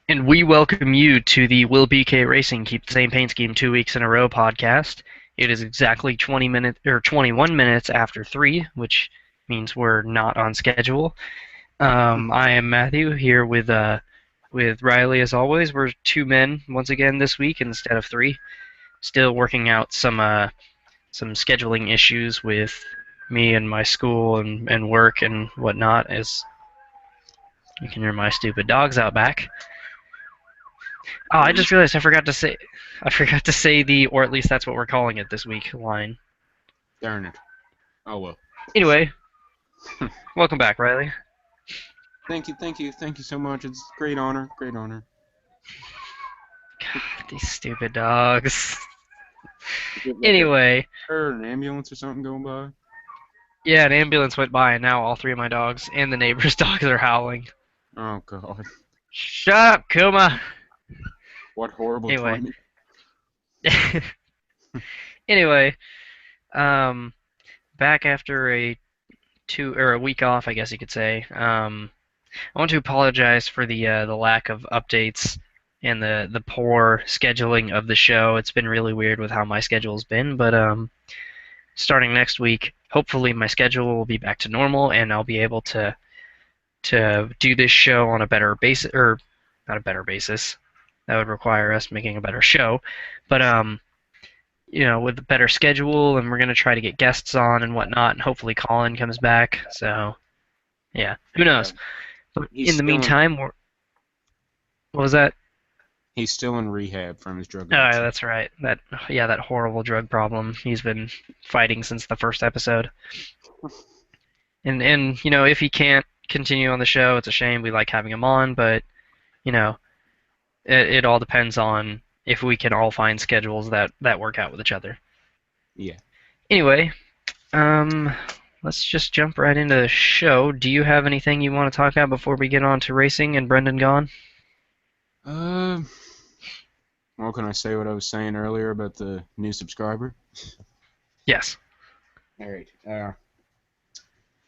And we welcome you to the Will BK Racing Keep the Same Paint Scheme 2 weeks in a row podcast. It is exactly 20 minutes or 21 minutes after 3, which means we're not on schedule. I am Matthew here with Riley as always. We're two men once again this week instead of three. Still working out some scheduling issues with me and my school and work and whatnot. As you can hear my stupid dogs out back. Oh, I just realized I forgot to say the, or at least that's what we're calling it this week, line. Darn it. Oh well. Anyway, welcome back, Riley. Thank you so much. It's a great honor, great honor. God, these stupid dogs. Like Anyway, an ambulance or something going by? yeah, an ambulance went by, and now all three of my dogs and the neighbor's dogs are howling. Oh god. Shut up, Kuma! What horrible Anyway. timing. Anyway, back after a week off, I guess you could say. I want to apologize for the lack of updates and the poor scheduling of the show. It's been really weird with how my schedule's been, but starting next week, hopefully my schedule will be back to normal and I'll be able to do this show on a better basis, or not a better basis. That would require us making a better show, but with a better schedule, and we're gonna try to get guests on and whatnot, and hopefully Colin comes back. So, yeah, who knows? But in the meantime, what was that? He's still in rehab from his drug Oh, addiction. that's right. That horrible drug problem he's been fighting since the first episode. And if he can't continue on the show, it's a shame. We like having him on, but it all depends on if we can all find schedules that work out with each other. Yeah. Anyway, let's just jump right into the show. Do you have anything you want to talk about before we get on to racing and Brendan gone? Well, can I say what I was saying earlier about the new subscriber? Yes. Alright.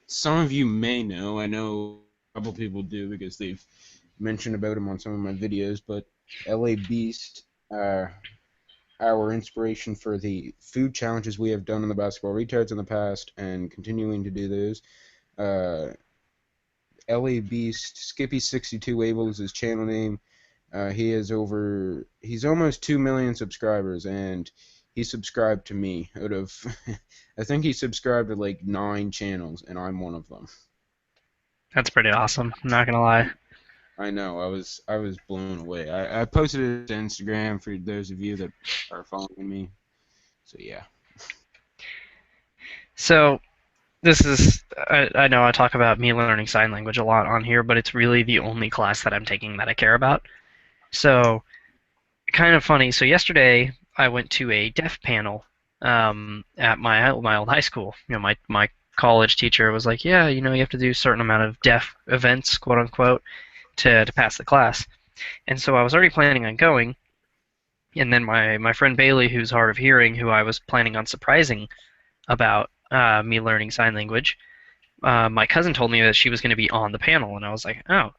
Some of you may know, I know a couple people do because they've mentioned about him on some of my videos, but LA Beast, our inspiration for the food challenges we have done in the Basketball Retards in the past and continuing to do those. LA Beast, Skippy62 Able is his channel name. He's almost 2 million subscribers, and he subscribed to me out of, I think he subscribed to like 9 channels, and I'm one of them. That's pretty awesome. I'm not gonna lie. I know, I was blown away. I posted it to Instagram for those of you that are following me. So yeah. So this is, I know I talk about me learning sign language a lot on here, but it's really the only class that I'm taking that I care about. So, kind of funny. So yesterday I went to a deaf panel at my old high school. My college teacher was like, yeah, you have to do a certain amount of deaf events, quote unquote, to pass the class. And so I was already planning on going. And then my friend Bailey, who's hard of hearing, who I was planning on surprising about me learning sign language, my cousin told me that she was going to be on the panel, and I was like, oh,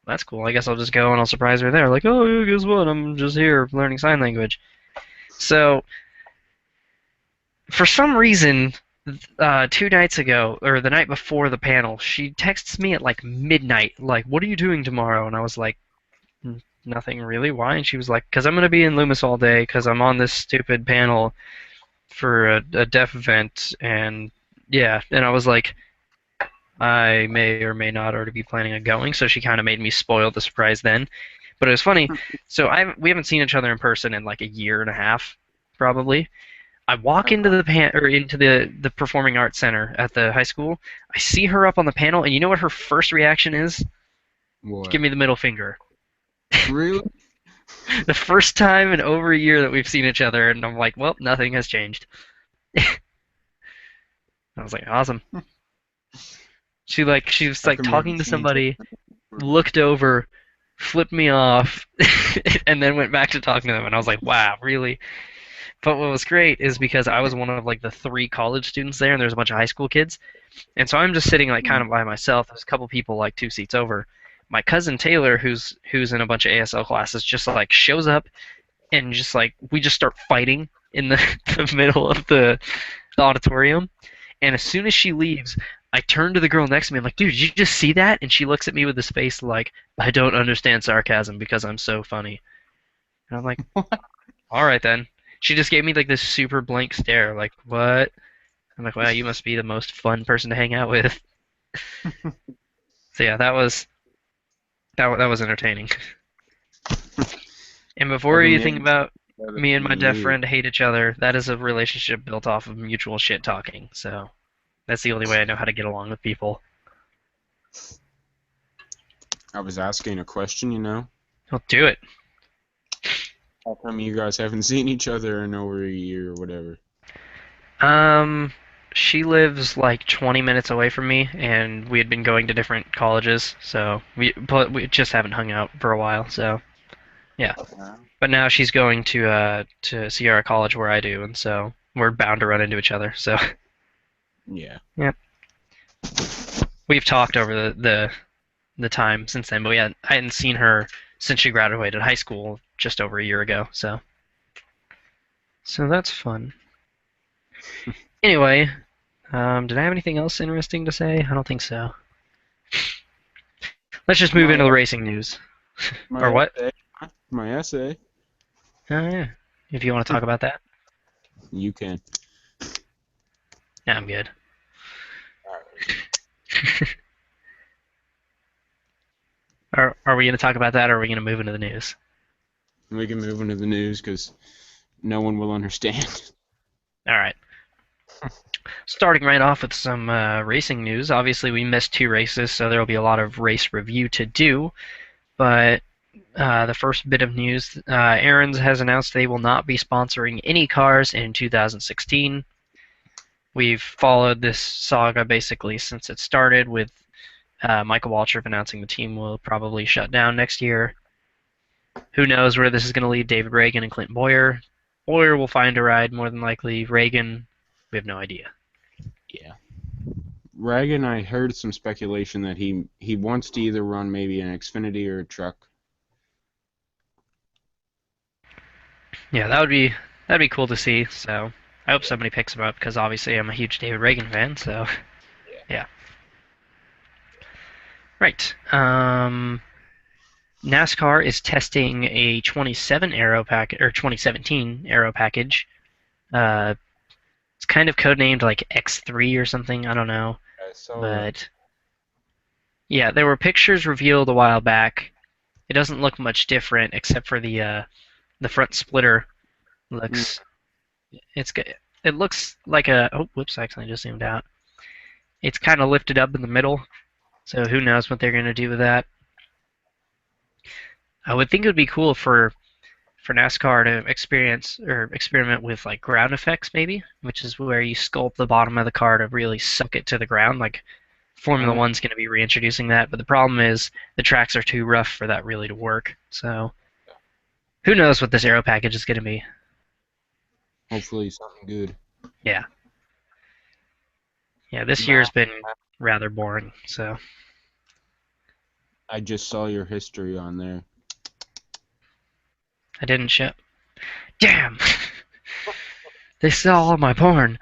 that's cool. I guess I'll just go and I'll surprise her there. Like, oh, yeah, guess what? I'm just here learning sign language. So, for some reason, 2 nights ago, or the night before the panel, she texts me at like midnight, like, what are you doing tomorrow? And I was like, nothing really. Why? And she was like, because I'm going to be in Loomis all day, because I'm on this stupid panel for a deaf event, and yeah. And I was like, I may or may not already be planning on going, so she kind of made me spoil the surprise then. But it was funny. So we haven't seen each other in person in like a year and a half, probably. I walk into the Performing Arts Center at the high school. I see her up on the panel, and you know what her first reaction is? What? Give me the middle finger. Really? The first time in over a year that we've seen each other, and I'm like, well, nothing has changed. I was like, awesome. She was like talking to somebody, looked over, flipped me off, and then went back to talking to them, and I was like, wow, really? But what was great is because I was one of like the 3 college students there, and there's a bunch of high school kids, and so I'm just sitting like kind of by myself. There's a couple people like 2 seats over. my cousin Taylor, who's in a bunch of ASL classes, just like shows up and just like we just start fighting in the, the middle of the auditorium. And as soon as she leaves, I turn to the girl next to me. I'm like, dude, did you just see that? And she looks at me with this face like, I don't understand sarcasm because I'm so funny. And I'm like, all right then. She just gave me like this super blank stare, like, what? I'm like, wow, you must be the most fun person to hang out with. So yeah, that was entertaining. And before Other you think names about better me and my than deaf you. friend hate each other, that is a relationship built off of mutual shit talking. So that's the only way I know how to get along with people. I was asking a question, you know. I'll do it. How come you guys haven't seen each other in over a year or whatever? Um, she lives like 20 minutes away from me, and we had been going to different colleges, so we just haven't hung out for a while. So yeah, but now she's going to Sierra College where I do, and so we're bound to run into each other. So Yeah. yeah, we've talked over the time since then, but I hadn't seen her since she graduated high school just over a year ago. So that's fun. Anyway, did I have anything else interesting to say? I don't think so. Let's just move My into the racing news. my Or what? essay. My essay. Oh, yeah. If you want to talk about that. You can. Yeah, I'm good. Are we going to talk about that or are we going to move into the news? We can move into the news because no one will understand. All right. Starting right off with some racing news. Obviously, we missed two races, so there will be a lot of race review to do. But the first bit of news Aaron's has announced they will not be sponsoring any cars in 2016. We've followed this saga basically since it started, with Michael Waltrip announcing the team will probably shut down next year. Who knows where this is going to lead David Reagan and Clint Boyer? Boyer will find a ride more than likely. Reagan, we have no idea. Yeah. Reagan, I heard some speculation that he wants to either run maybe an Xfinity or a truck. Yeah, that'd be cool to see. So I hope somebody picks him up because obviously I'm a huge David Reagan fan. So yeah, right. NASCAR is testing a 27 aero pack or 2017 aero package. Uh, it's kind of codenamed like X3 or something. I don't know, I saw that. but yeah, there were pictures revealed a while back. It doesn't look much different except for the front splitter Mm, looks it's it looks like a oh whoops I accidentally just zoomed out. It's kind of lifted up in the middle, so who knows what they're gonna do with that. I would think it would be cool for NASCAR to experience or experiment with like ground effects maybe, which is where you sculpt the bottom of the car to really suck it to the ground. Like Formula uh, One's going to be reintroducing that, but the problem is the tracks are too rough for that really to work. So who knows what this aero package is going to be? Hopefully something good. Yeah, yeah. This year's Matt, been rather boring. So I just saw your history on there. I didn't show. Damn, they saw all my porn.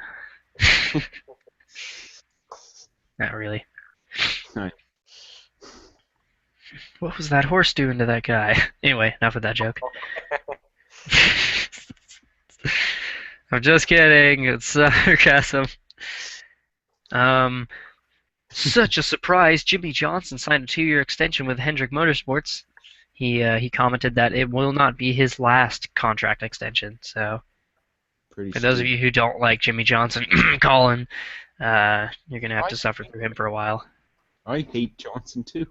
Not really. Nice. What was that horse doing to that guy? Anyway, enough of that joke. I'm just kidding. It's sarcasm. Um, Such a surprise. Jimmy Johnson signed a 2-year extension with Hendrick Motorsports. He commented that it will not be his last contract extension. So Pretty for those of sweet. you who don't like Jimmy Johnson, Colin, you're gonna have I to suffer through him for a while. I hate Johnson too.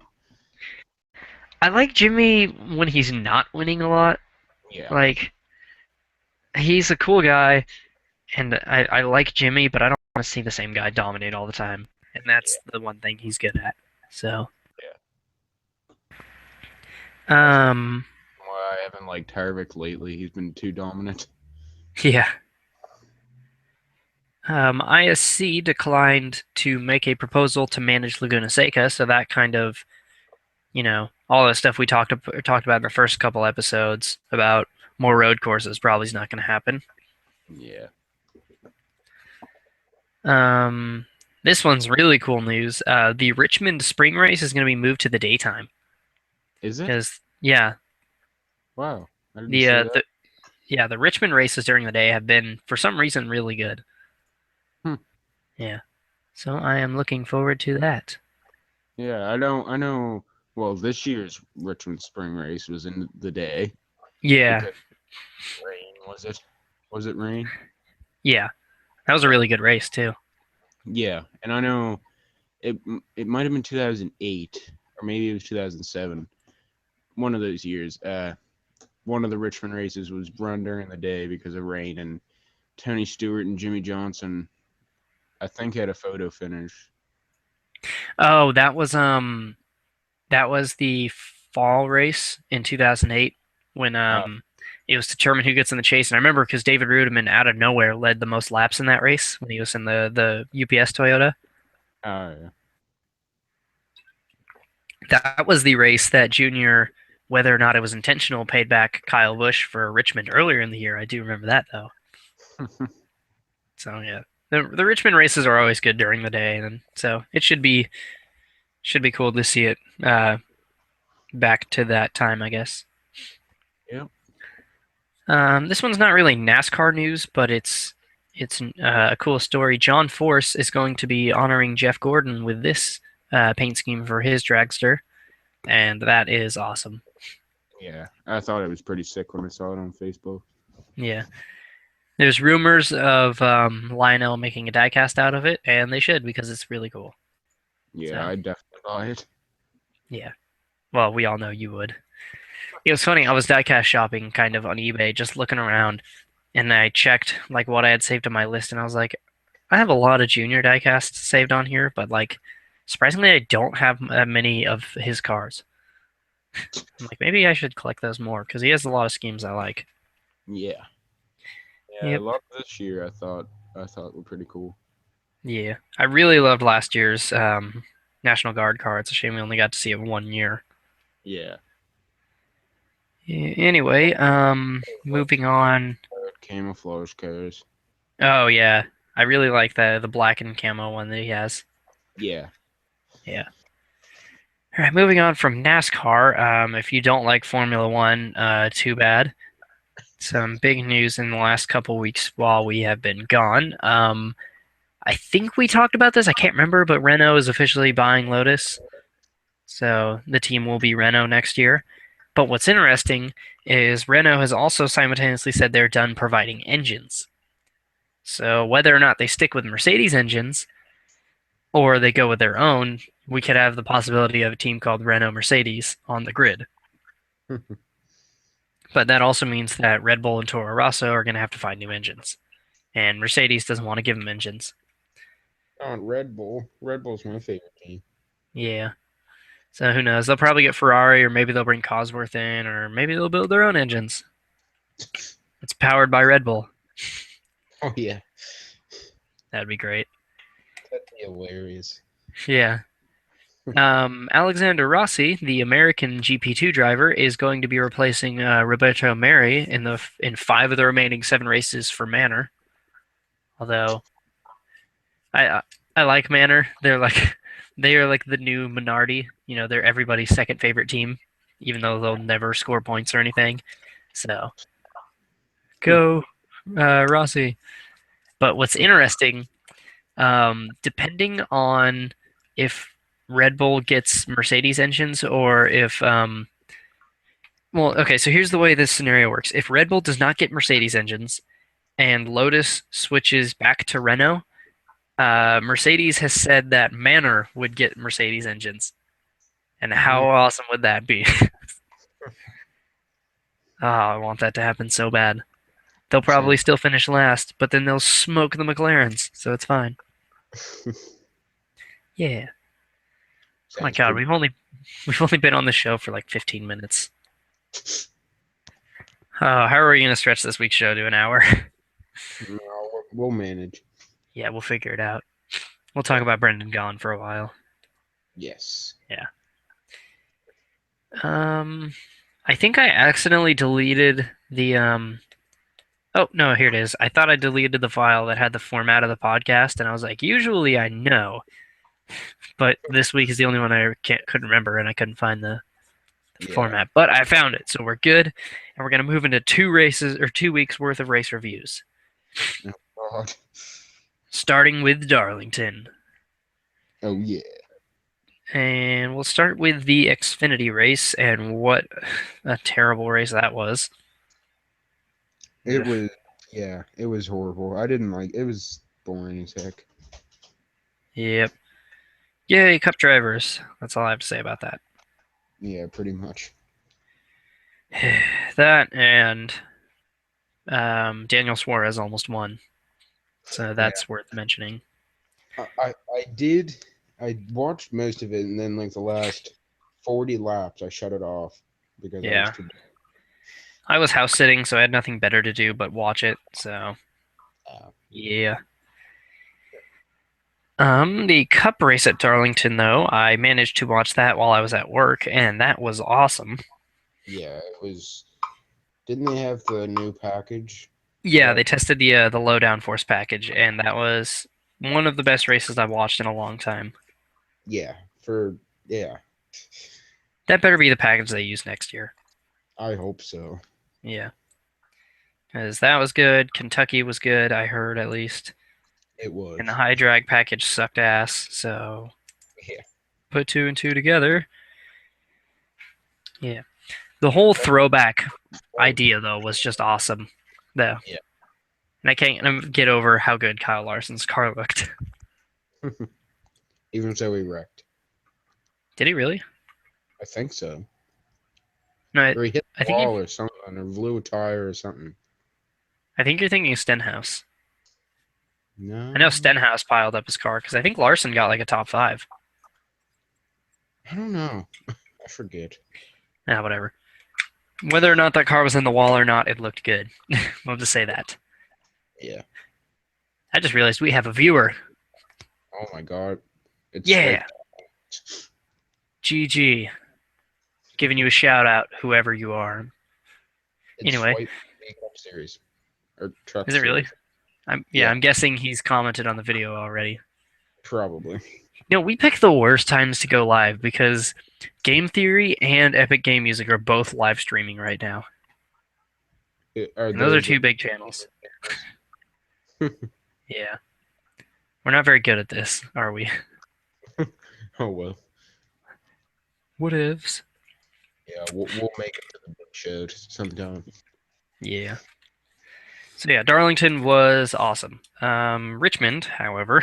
I like Jimmy when he's not winning a lot. Yeah. Like he's a cool guy, and I like Jimmy, but I don't want to see the same guy dominate all the time. And that's Yeah. the one thing he's good at. So, Yeah. That's um, why I haven't liked Harvick lately. He's been too dominant. yeah. ISC declined to make a proposal to manage Laguna Seca, so that kind of all the stuff we talked about in the first couple episodes about more road courses probably is not going to happen. Yeah. Um, this one's really cool news. The Richmond Spring Race is going to be moved to the daytime Is it? because yeah, Wow. I didn't the see uh, that. the yeah the Richmond races during the day have been for some reason really good. Hmm. Yeah, so I am looking forward to that. Yeah, I know. Well, this year's Richmond Spring Race was in the day Yeah, because rain, was it? Was it rain? yeah, that was a really good race too. Yeah, and I know it might have been 2008 or maybe it was 2007. One of those years. One of the Richmond races was run during the day because of rain, and Tony Stewart and Jimmy Johnson, I think, had a photo finish. Oh, that was the fall race in 2008 when Uh, it was determined who gets in the chase. And I remember because David Rudiman out of nowhere led the most laps in that race when he was in the UPS Toyota. yeah. That was the race that Junior, whether or not it was intentional, paid back Kyle Busch for Richmond earlier in the year. I do remember that though. So yeah, the Richmond races are always good during the day, and so it should be cool to see it back to that time, I guess. Yep. This one's not really NASCAR news, but it's a cool story. John Force is going to be honoring Jeff Gordon with this paint scheme for his dragster, and that is awesome. Yeah, I thought it was pretty sick when I saw it on Facebook. Yeah, there's rumors of Lionel making a diecast out of it, and they should because it's really cool. Yeah, So I definitely buy it. yeah, well, we all know you would. It was funny. I was diecast shopping kind of on eBay, just looking around, and I checked like what I had saved on my list, and I was like, I have a lot of junior diecasts saved on here, but like surprisingly, I don't have that many of his cars. I'm like, maybe I should collect those more because he has a lot of schemes I like. Yeah, yeah, a Yep. lot of this year I thought were pretty cool. Yeah. I really loved last year's National Guard car. It's a shame we only got to see it 1 year. Yeah, Anyway, moving on. camouflage cars. Oh yeah, I really like the black and camo one that he has. Yeah. Yeah. All right, moving on from NASCAR. If you don't like Formula One, too bad. Some big news in the last couple weeks while we have been gone. I think we talked about this. I can't remember, but Renault is officially buying Lotus, so the team will be Renault next year. But what's interesting is Renault has also simultaneously said they're done providing engines. So whether or not they stick with Mercedes engines or they go with their own, we could have the possibility of a team called Renault Mercedes on the grid. But that also means that Red Bull and Toro Rosso are going to have to find new engines, and Mercedes doesn't want to give them engines. On Red Bull. Red Bull's my favorite team. Yeah. So who knows? They'll probably get Ferrari, or maybe they'll bring Cosworth in, or maybe they'll build their own engines. It's powered by Red Bull. Oh yeah, That'd be great. that'd be hilarious. Yeah. Alexander Rossi, the American GP2 driver, is going to be replacing Roberto Meri in five of the remaining seven races for Manor. Although I I like Manor, they are like the new Minardi. They're everybody's second favorite team, even though they'll never score points or anything. So go Rossi. But what's interesting, depending on if Red Bull gets Mercedes engines or if well, okay, so here's the way this scenario works. If Red Bull does not get Mercedes engines and Lotus switches back to Renault, Mercedes has said that Manor would get Mercedes engines. And how Mhm. awesome would that be? Oh, I want that to happen so bad. They'll probably Sounds still finish last, but then they'll smoke the McLarens, so it's fine. Yeah. Oh my sounds God, pretty. we've only been on the show for like 15 minutes. How are we gonna stretch this week's show to an hour? No, we'll manage. Yeah, we'll figure it out. We'll talk Yeah. about Brendan Gaughan for a while. Yes. Yeah. I think I accidentally deleted the Oh, no, here it is. I thought I deleted the file that had the format of the podcast, and I was like, usually I know, but this week is the only one I couldn't remember, and I couldn't find the Yeah. format. But I found it, so we're good, and we're gonna move into 2 races or 2 weeks worth of race reviews, Oh, God. starting with Darlington, Oh, yeah. and we'll start with the Xfinity race, and what a terrible race that was. It Ugh. was, yeah, it was horrible. I didn't like it. Was boring as heck. Yep. Yay, Cup drivers. That's all I have to say about that. Yeah, pretty much. That and Daniel Suarez almost won, so Yeah. that's worth mentioning. I did. I watched most of it, and then like the last 40 laps, I shut it off because I was Yeah, too. I was house sitting, so I had nothing better to do but watch it. So Uh, yeah. The Cup race at Darlington, though, I managed to watch that while I was at work, and that was awesome. yeah, it was. Didn't they have the new package for Yeah, they that? tested the low downforce package, and that was one of the best races I've watched in a long time. Yeah, for yeah. That better be the package they use next year. I hope so. Yeah, because that was good. Kentucky was good, I heard at least. It And the was. high drag package sucked ass, so Yeah. put two and two together. Yeah. The whole throwback Oh, idea, though, was just awesome. Though. yeah. And I can't get over how good Kyle Larson's car looked. Even so, he wrecked. Did he really? I think so. No, Or he hit I the think wall or something, or blew a tire or something. I think you're thinking of Stenhouse. I know No, Stenhouse piled up his car because I think Larson got like a top five. I don't know. I forget. Yeah, whatever. Whether or not that car was in the wall or not, it looked good. I'll just say that. Yeah. I just realized we have a viewer. Oh my God. It's Yeah, Swipe. GG. Giving you a shout out, whoever you are. It's Anyway, Swipe Makeup Series or Truck is it really? Series. Yeah, Yeah, I'm guessing he's commented on the video already. probably. We picked the worst times to go live because Game Theory and Epic Game Music are both live streaming right now. Are And those are those the two big channels. channels? Yeah. We're not very good at this, are we? Oh well. What ifs? Yeah, we'll make it to the big show sometime. Yeah. So yeah, Darlington was awesome. Richmond, however,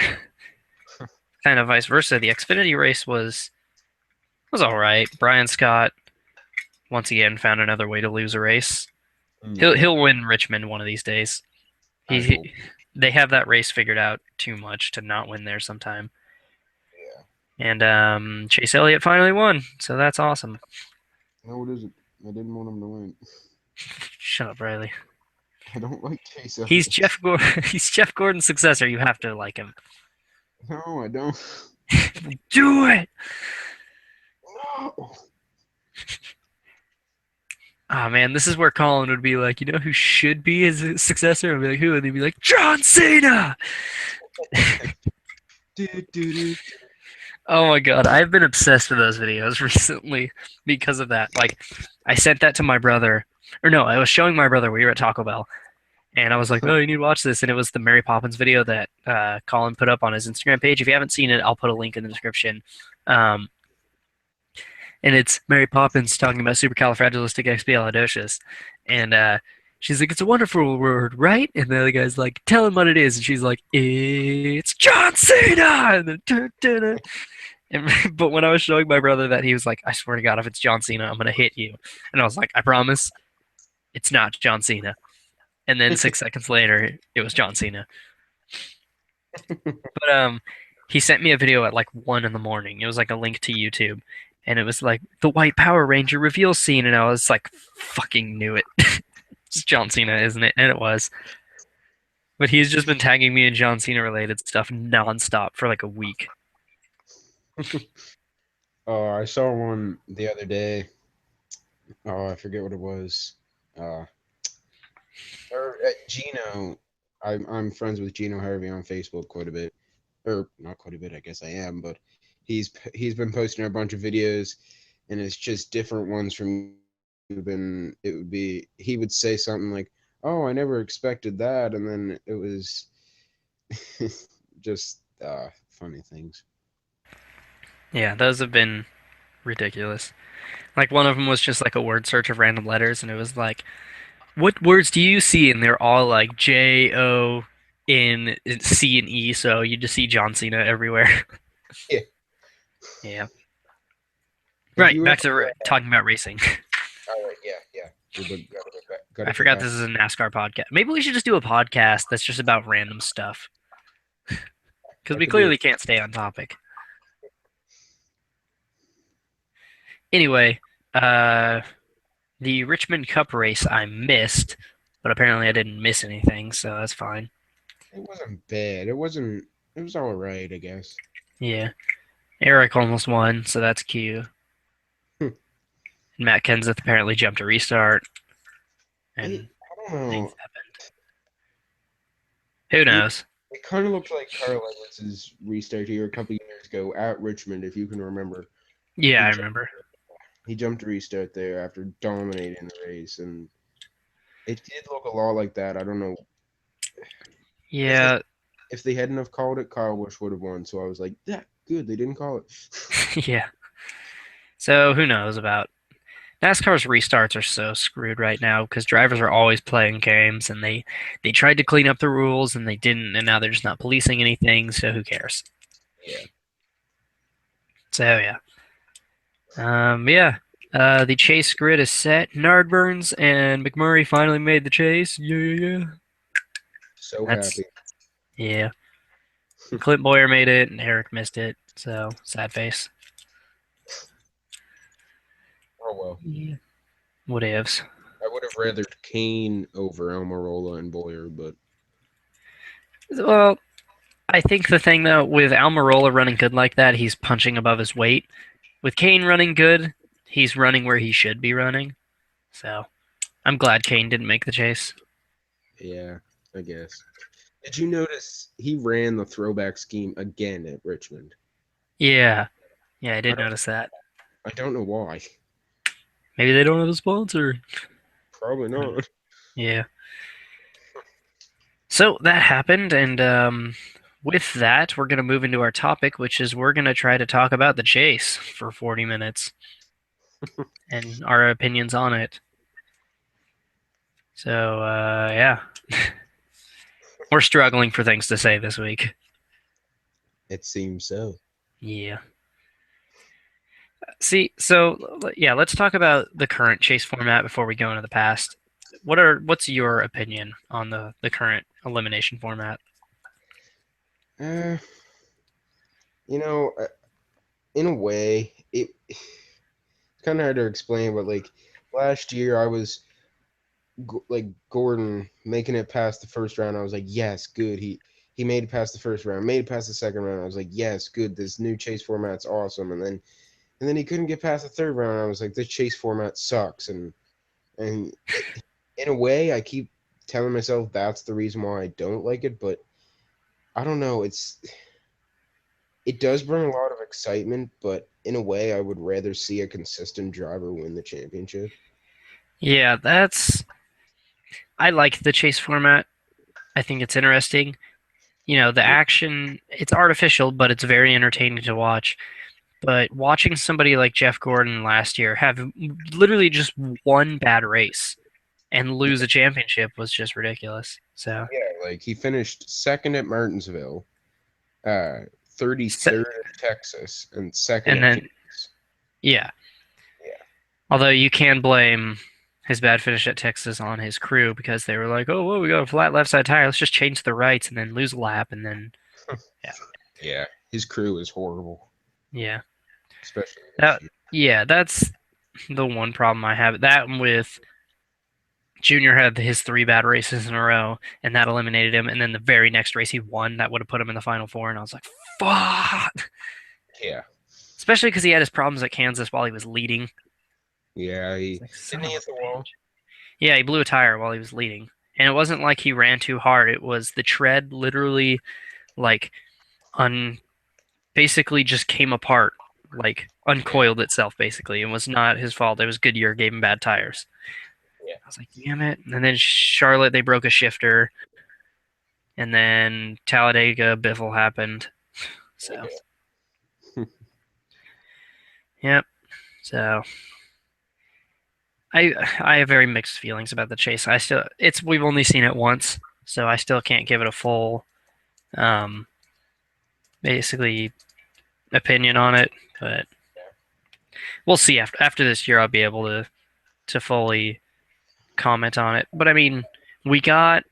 kind of vice versa. The Xfinity race was all right. Brian Scott once again found another way to lose a race. He'll Yeah, he'll win Richmond one of these days. I He hope. they have that race figured out too much to not win there sometime. Yeah. And Chase Elliott finally won, so that's awesome. No, it isn't. I didn't want him to win. Shut up, Riley. I don't like Chase He's Elliott. Jeff Gordon. He's Jeff Gordon's successor. You have to like him. No, I don't. Do it. No. Ah man, this is where Colin would be like, you know who should be his successor? I'd be like, who? And he'd be like, John Cena. Do, do, do. Oh my god, I've been obsessed with those videos recently because of that. Like, I sent that to my brother, or no, I was showing my brother. We were at Taco Bell, and I was like, "Oh, you need to watch this." And it was the Mary Poppins video that Colin put up on his Instagram page. If you haven't seen it, I'll put a link in the description. Um, and it's Mary Poppins talking about supercalifragilisticexpialidocious, and she's like, "It's a wonderful word, right?" And the other guy's like, "Tell him what it is," and she's like, "It's John Cena." And then, and, but when I was showing my brother that, he was like, "I swear to God, if it's John Cena, I'm gonna hit you." And I was like, "I promise, it's not John Cena." And then 6 seconds later, it was John Cena. But he sent me a video at like 1 in the morning. It was like a link to YouTube, and it was like the White Power Ranger reveal scene, and I was like, "Fucking knew it." It's John Cena, isn't it? And it was. But he's just been tagging me in John Cena related stuff nonstop for like a week. Oh, I saw one the other day. Oh, I forget what it was. Uh, or Gino. I'm friends with Gino Harvey on Facebook quite a bit, or not quite a bit. I guess I am, but he's been posting a bunch of videos, and it's just different ones from YouTube. And it would be he would say something like, "Oh, I never expected that," and then it was just funny things. Yeah, those have been ridiculous. Like one of them was just like a word search of random letters, and it was like, "What words do you see?" And they're all like J O in C and E, so you just see John Cena everywhere. Yeah. Yeah. Have Right, you back ever? to talking about racing. All right. Yeah. Yeah. Got I to get forgot back. this is a NASCAR podcast. Maybe we should just do a podcast that's just about random stuff because I we could do it. clearly can't stay on topic. Anyway, uh, the Richmond Cup race I missed, but apparently I didn't miss anything, so that's fine. It wasn't bad. It wasn't. It was all right, I guess. Yeah, Eric almost won, so that's cute. And Matt Kenseth apparently jumped a restart, and I don't things know. happened. Who It knows? it kind of looked like Carl Edwards' restart here a couple years ago at Richmond, if you can remember. Yeah, He I ju- remember. he jumped a restart there after dominating the race, and it did look a lot like that. I don't know if they Yeah, if they hadn't have called it, Kyle Busch would have won. So I was like, that good. They didn't call it. yeah. So who knows about NASCAR's restarts are so screwed right now because drivers are always playing games and they tried to clean up the rules and they didn't and now they're just not policing anything, so who cares? Yeah. So yeah. Yeah. The chase grid is set. Nardburns and McMurray finally made the chase. Yeah, yeah, yeah. So That's happy. yeah. Clint Boyer made it and Eric missed it. So sad face. Oh well. Yeah. What ifs? I would have rather Kane over Almirola and Boyer, but Well, I think the thing though with Almirola running good like that, he's punching above his weight. With Kane running good, he's running where he should be running. So I'm glad Kane didn't make the chase. yeah, I guess. Did you notice he ran the throwback scheme again at Richmond? Yeah, yeah, I I did don't notice that. I don't know why. Maybe they don't have a sponsor. Probably not. Yeah. So that happened, and with that, we're going to move into our topic, which is we're going to try to talk about the chase for 40 minutes and our opinions on it. So, yeah, we're struggling for things to say this week. It seems so. Yeah. See, so yeah, let's talk about the current chase format before we go into the past. What's your opinion on the current elimination format? Uh, you know, in a way, it's kind of hard to explain, but like last year, I was like Gordon making it past the first round. I was like, yes, good. He made it past the first round, made it past the second round. I was like, yes, good. This new chase format's awesome. And then he couldn't get past the third round. I was like, this chase format sucks. And in a way, I keep telling myself that's the reason why I don't like it, but I don't know. It does bring a lot of excitement, but in a way, I would rather see a consistent driver win the championship. Yeah, that's I like the chase format. I think it's interesting. The Yeah, action, it's artificial, but it's very entertaining to watch. But watching somebody like Jeff Gordon last year have literally just one bad race and lose a championship was just ridiculous. So, yeah, like he finished second at Martinsville, uh, so 33rd at Texas, and second and at then Phoenix. yeah, Yeah, although you can blame his bad finish at Texas on his crew because they were like, "Oh, well, we got a flat left side tire. Let's just change to the rights and then lose a lap and then yeah, yeah, his crew is horrible, yeah." especially this That year. yeah, that's the one problem I have. That and with Junior had his three bad races in a row, and that eliminated him. And then the very next race he won, that would have put him in the final four. And I was like, "Fuck!" Yeah, Especially because he had his problems at Kansas while he was leading. Yeah, It's he like, son didn't he of a hit the wall? bitch. Yeah, he blew a tire while he was leading. And it wasn't like he ran too hard. It was the tread literally like un basically just came apart, like Yeah, uncoiled itself basically. It was not his fault. It was Goodyear gave him bad tires. yeah, I was like, damn it. And then Charlotte, they broke a shifter. And then Talladega, Biffle happened. So, yeah. yep. So I have very mixed feelings about the chase. I still it's we've only seen it once, so I still can't give it a full um basically opinion on it, but we'll see after this year I'll be able to fully comment on it. But I mean, we got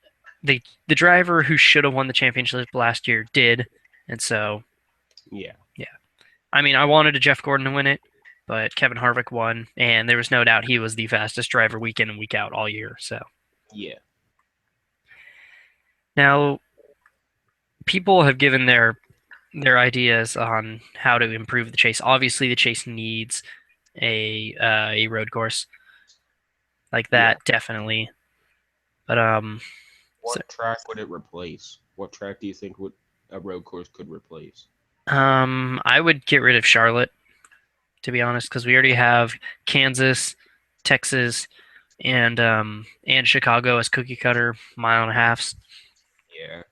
the driver who should have won the championship last year did, and so Yeah, yeah. I mean, I wanted a Jeff Gordon to win it, but Kevin Harvick won, and there was no doubt he was the fastest driver week in and week out all year. So yeah, now people have given their ideas on how to improve the chase. Obviously, the chase needs a road course like yeah. that, definitely. But so, What track would it replace? What track do you think would a road course could replace? I would get rid of Charlotte to be honest, because we already have Kansas, Texas, and Chicago as cookie cutter mile and a halfs. Yeah,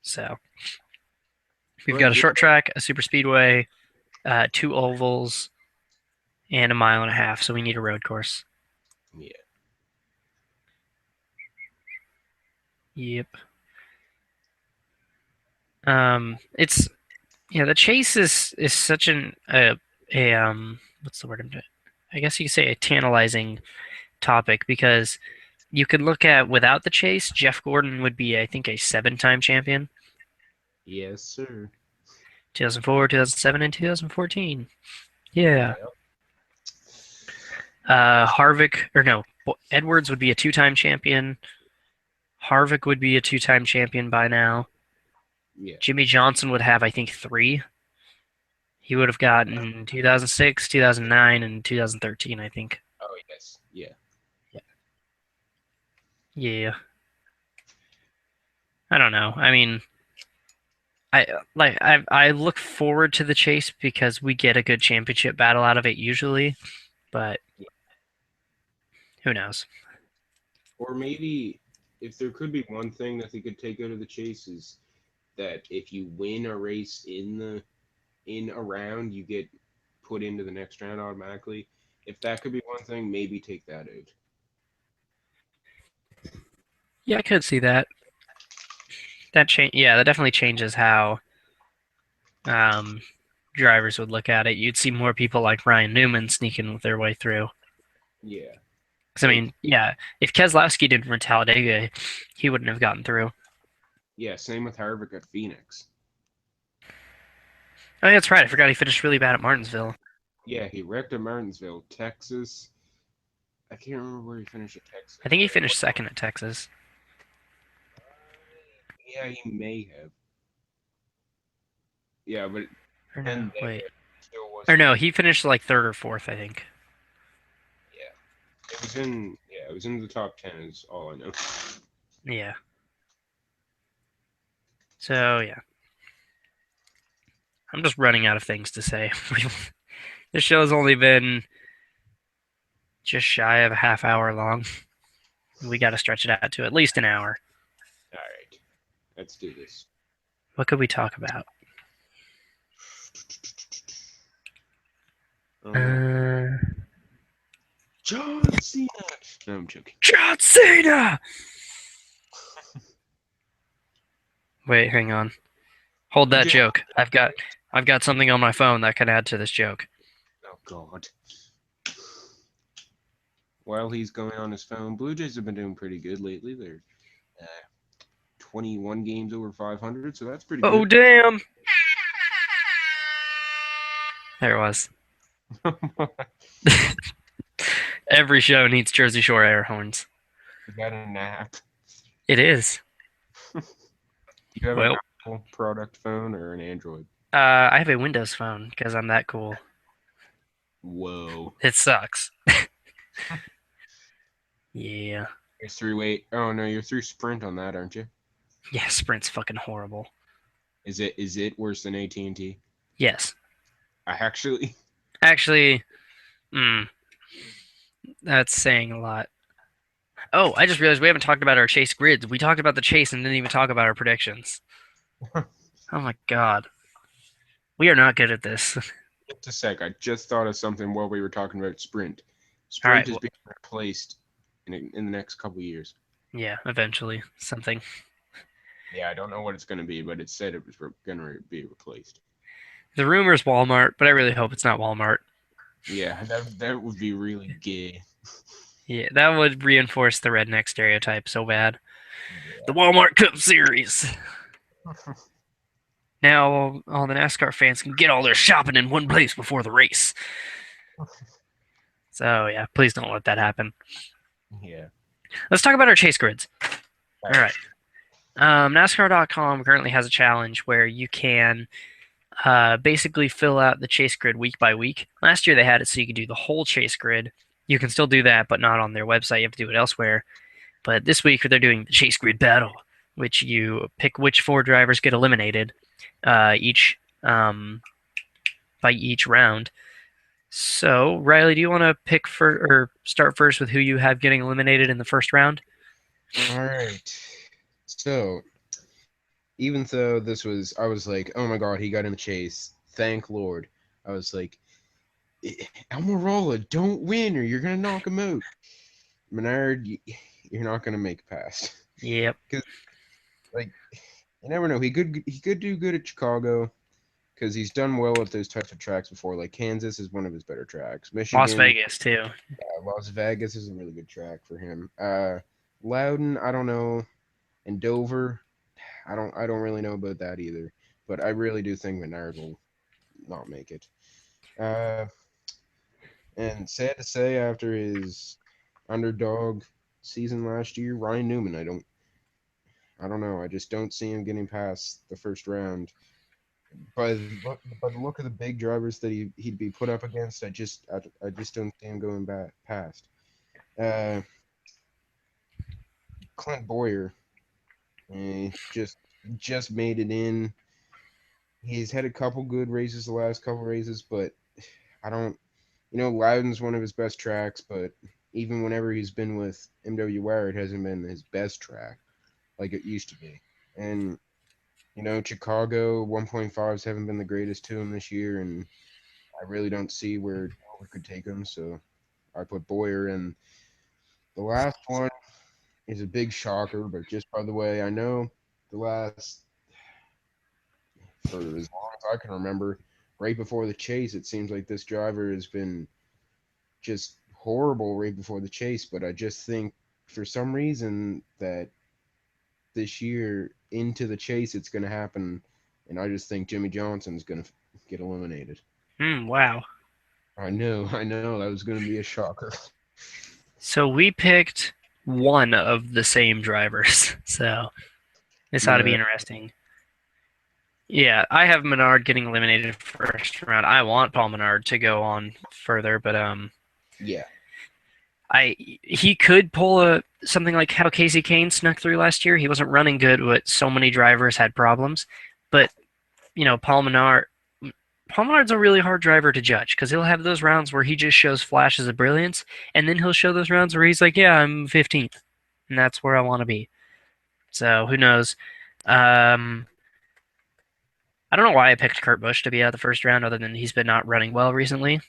So we've but got a short track, a super speedway, two ovals, and a mile and a half. So we need a road course. yeah, Yep. It's yeah. The chase is such a what's the word I'm doing? I guess you could say a tantalizing topic because you could look at without the chase, Jeff Gordon would be I think a seven-time champion. yes, sir. 2004, 2007, and 2014. Yeah. Yeah, Harvick, or no, Edwards would be a two-time champion. Harvick would be a two-time champion by now. yeah. Jimmy Johnson would have, I think, three. He would have gotten 2006, 2009, and 2013, I think. Oh, yes, yeah, Yeah. I don't know. I mean, I look forward to the chase because we get a good championship battle out of it usually, but yeah. who knows? Or maybe if there could be one thing that they could take out of the chase is that if you win a race in a round, you get put into the next round automatically. If that could be one thing, maybe take that out. Yeah, I could see that. Yeah, that definitely changes how um, drivers would look at it. You'd see more people like Ryan Newman sneaking their way through. Yeah, 'Cause, I like mean, yeah, if Keselowski didn't run Talladega, he wouldn't have gotten through. yeah, same with Harvick at Phoenix. Oh, yeah, that's right. I forgot he finished really bad at Martinsville. Yeah, he wrecked at Martinsville, Texas. I can't remember where he finished at I Texas, think he but finished second at Texas. yeah, he may have. Yeah, but Or no, and there wait. it still Or wasn't. no, he finished like third or fourth, I think. Yeah, it was in. Yeah, it was in the top 10. Is all I know. Yeah. So, yeah. I'm just running out of things to say. This show's only been just shy of a half hour long. We got to stretch it out to at least an hour. All right, let's do this. What could we talk about? Um, Uh, John Cena. No, I'm joking. John Cena! Wait, hang on. Hold Blue that Jay. joke. I've got something on my phone that can add to this joke. Oh God. While he's going on his phone, Blue Jays have been doing pretty good lately. They're uh, 21 games over 500, so that's pretty Oh good. damn! There it was. Every show needs Jersey Shore air horns. Is that an app? It is. Do you have an Well, Apple product phone or an Android? I have a Windows phone because I'm that cool. Whoa. It sucks. Yeah. You're through eight. Oh no, you're through sprint on that, aren't you? Yeah, Sprint's fucking horrible. Is it worse than AT&T? Yes. I actually. Actually, mm, that's saying a lot. Oh, I just realized we haven't talked about our chase grids. We talked about the chase and didn't even talk about our predictions. Oh my god. We are not good at this. Just a sec. I just thought of something while we were talking about sprint. All right. Sprint is Well, being replaced in the next couple of years. yeah, eventually something. Yeah, I don't know what it's going to be, but it said it was going to be replaced. The rumor is Walmart, but I really hope it's not Walmart. Yeah, that would be really gay. Yeah, that would reinforce the redneck stereotype so bad. The Yeah. Walmart Cup Series. Now all the NASCAR fans can get all their shopping in one place before the race. So yeah, please don't let that happen. Yeah. Let's talk about our chase grids. All All right. right. NASCAR.com currently has a challenge where you can basically fill out the chase grid week by week. Last year they had it so you could do the whole chase grid. You can still do that, but not on their website. You have to do it elsewhere. But this week they're doing the chase grid battle, which you pick which four drivers get eliminated each by each round. So, Riley, do you want to pick for or start first with who you have getting eliminated in the first round? All right. So, even though I was like, oh my god, he got in the chase. Thank Lord. I was like, Almirola, don't win or you're gonna knock him out. Menard, you're not gonna make it past. Yep. Because like, you never know. He could do good at Chicago because he's done well at those types of tracks before. Like Kansas is one of his better tracks. Las Michigan, Vegas too. Las Vegas is a really good track for him. Loudon, I don't know, and Dover, I don't really know about that either. But I really do think Menard will not make it. Uh, and sad to say, after his underdog season last year, Ryan Newman, I don't know. I just don't see him getting past the first round. By the look of the big drivers that he'd be put up against, I just don't see him going back past. Uh, Clint Boyer, just made it in. He's had a couple good races the last couple races, but I don't. Loudon's one of his best tracks, but even whenever he's been with MWR, it hasn't been his best track like it used to be. And Chicago 1.5s haven't been the greatest to him this year, and I really don't see where Dover could take him. So I put Boyer in. The last one is a big shocker, but just by the way, I know the last for as long as I can remember, right before the chase, it seems like this driver has been just horrible right before the chase. But I just think for some reason that this year into the chase, it's going to happen, and I just think Jimmy Johnson's going to get eliminated. Wow. I know, that was going to be a shocker. So we picked one of the same drivers. So this ought to be Menard, interesting. Yeah, I have Menard getting eliminated first round. I want Paul Menard to go on further, but yeah, I he could pull a something like how Casey Kane snuck through last year. He wasn't running good, but so many drivers had problems. But Paul Menard's a really hard driver to judge because he'll have those rounds where he just shows flashes of brilliance, and then he'll show those rounds where he's like, "Yeah, I'm 15th, and that's where I want to be." So who knows? Um, I don't know why I picked Kurt Busch to be out of the first round, other than he's been not running well recently.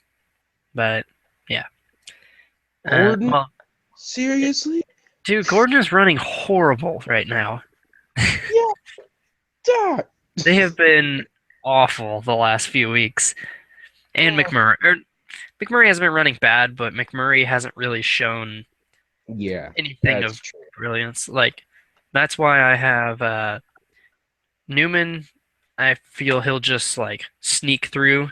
But yeah, Gordon, well, seriously? dude, Gordon is running horrible right now. Yeah, that. They have been awful the last few weeks. And Oh, McMurray hasn't been running bad, but McMurray hasn't really shown yeah, anything that's of true. brilliance. Like that's why I have Newman. I feel he'll just like sneak through.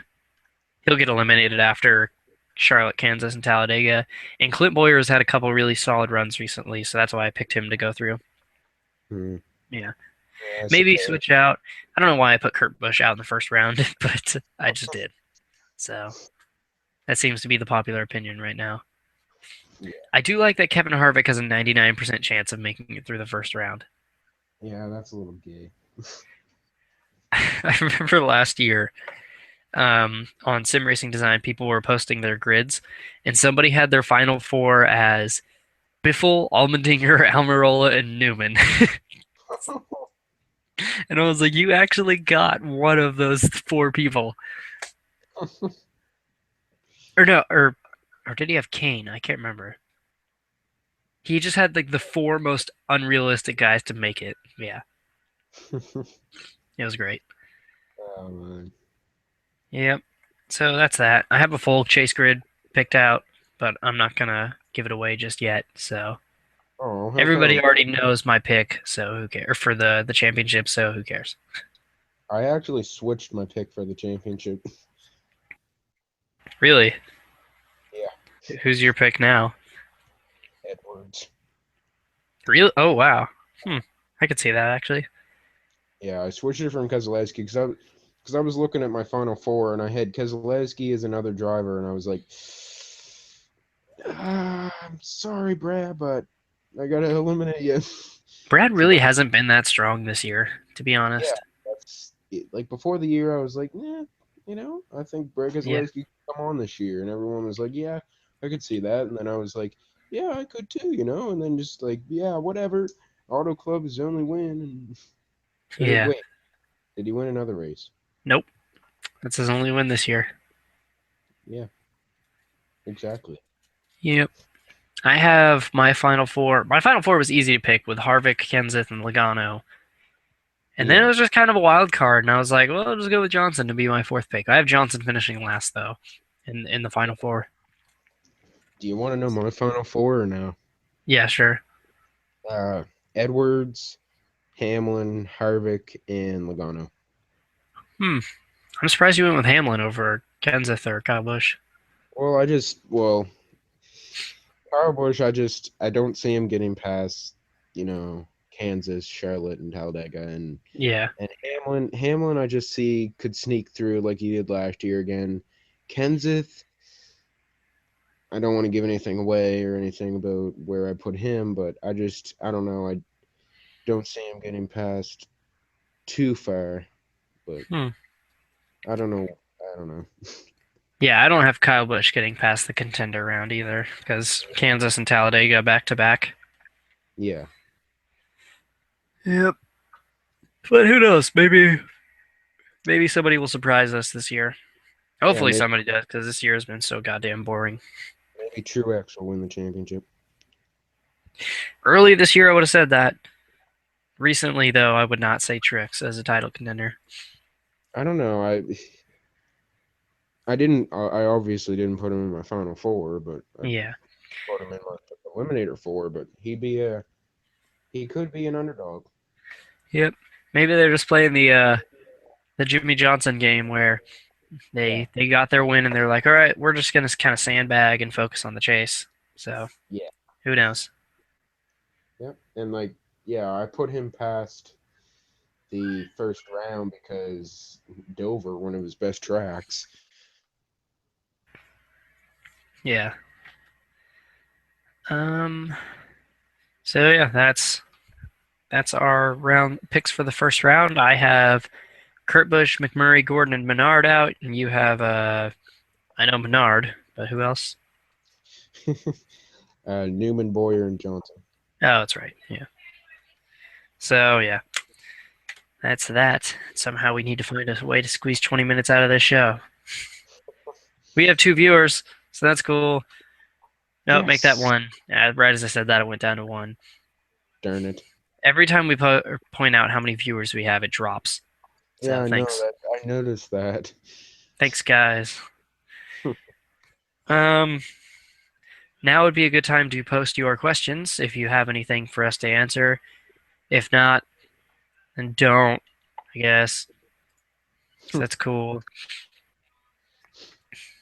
He'll get eliminated after Charlotte, Kansas, and Talladega. And Clint Boyer has had a couple really solid runs recently, so that's why I picked him to go through. Hmm. Yeah, Yeah, I maybe suppose. switch out. I don't know why I put Kurt Busch out in the first round, but I just did. So That seems to be the popular opinion right now. Yeah, I do like that Kevin Harvick has a 99% chance of making it through the first round. yeah, that's a little gay. I remember last year on Sim Racing Design, people were posting their grids, and somebody had their final four as Biffle, Allmendinger, Almirola, and Newman. And I was like, you actually got one of those four people. Or no, or did he have Kane? I can't remember. He just had like the four most unrealistic guys to make it. Yeah, it was great. Oh man. Yep. So that's that. I have a full chase grid picked out, but I'm not gonna give it away just yet. So Oh, how everybody come? already knows my pick, so who cares? Or for the championship, so who cares? I actually switched my pick for the championship. Really? Yeah, Who's your pick now? Edwards. Really? Oh wow. Hmm. I could see that actually. Yeah, I switched it from Keselowski because I was looking at my final four and I had Keselowski as another driver and I was like, I'm sorry, Brad, but I gotta eliminate you. Brad So really hasn't been that strong this year, to be yeah, honest. that's it. Like before the year, I was like, yeah, I think Brad Yeah. Keselowski could come on this year, and everyone was like, yeah, I could see that, and then I was like, yeah, I could too, and then just like, yeah, whatever. Auto Club is the only win, and Yeah. wait, did he win another race? Nope. That's his only win this year. Yeah, exactly. Yep. I have my final four. My final four was easy to pick with Harvick, Kenseth, and Logano. And then it Yeah. was just kind of a wild card, and I was like, well, I'll just go with Johnson to be my fourth pick. I have Johnson finishing last though, in the final four. Do you want to know my final four or no? Yeah, sure. Uh, Edwards, Hamlin, Harvick, and Logano. Hmm. I'm surprised you went with Hamlin over Kenseth or Kyle Busch. Well, Kyle Busch, I don't see him getting past, Kansas, Charlotte, and Talladega, Yeah. and Hamlin, I just see could sneak through like he did last year again. Kenseth, I don't want to give anything away or anything about where I put him, but I don't know, I don't see him getting past too far, but Hmm. I don't know, I don't know. Yeah, I don't have Kyle Busch getting past the contender round either because Kansas and Talladega back to back. Yeah, Yep. But who knows? Maybe somebody will surprise us this year. yeah, Hopefully somebody does because this year has been so goddamn boring. maybe Truex will win the championship. Early this year, I would have said that. Recently, though, I would not say Trix as a title contender. I don't know. I obviously didn't put him in my final four, but I Yeah. put him in my eliminator four. But he could be an underdog. Yep. Maybe they're just playing the Jimmy Johnson game where Yeah, they got their win and they're like, all right, we're just gonna kind of sandbag and focus on the chase. So yeah, who knows? yeah. And like, yeah, I put him past the first round because Dover, one of his best tracks. Yeah. Um. So yeah, that's our round picks for the first round. I have Kurt Busch, McMurray, Gordon, and Menard out, and you have I know Menard, but who else? Newman, Boyer, and Johnson. Oh, that's right. Yeah. So yeah, that's that. Somehow we need to find a way to squeeze 20 minutes out of this show. We have two viewers, so that's cool. No, make that Yes. one. Right as I said that, it went down to one. Darn it. Every time we point out how many viewers we have, it drops. Yeah, So I know thanks. that. I noticed that. Thanks, guys. Um, Now would be a good time to post your questions if you have anything for us to answer. If not, then don't, I guess. So that's cool.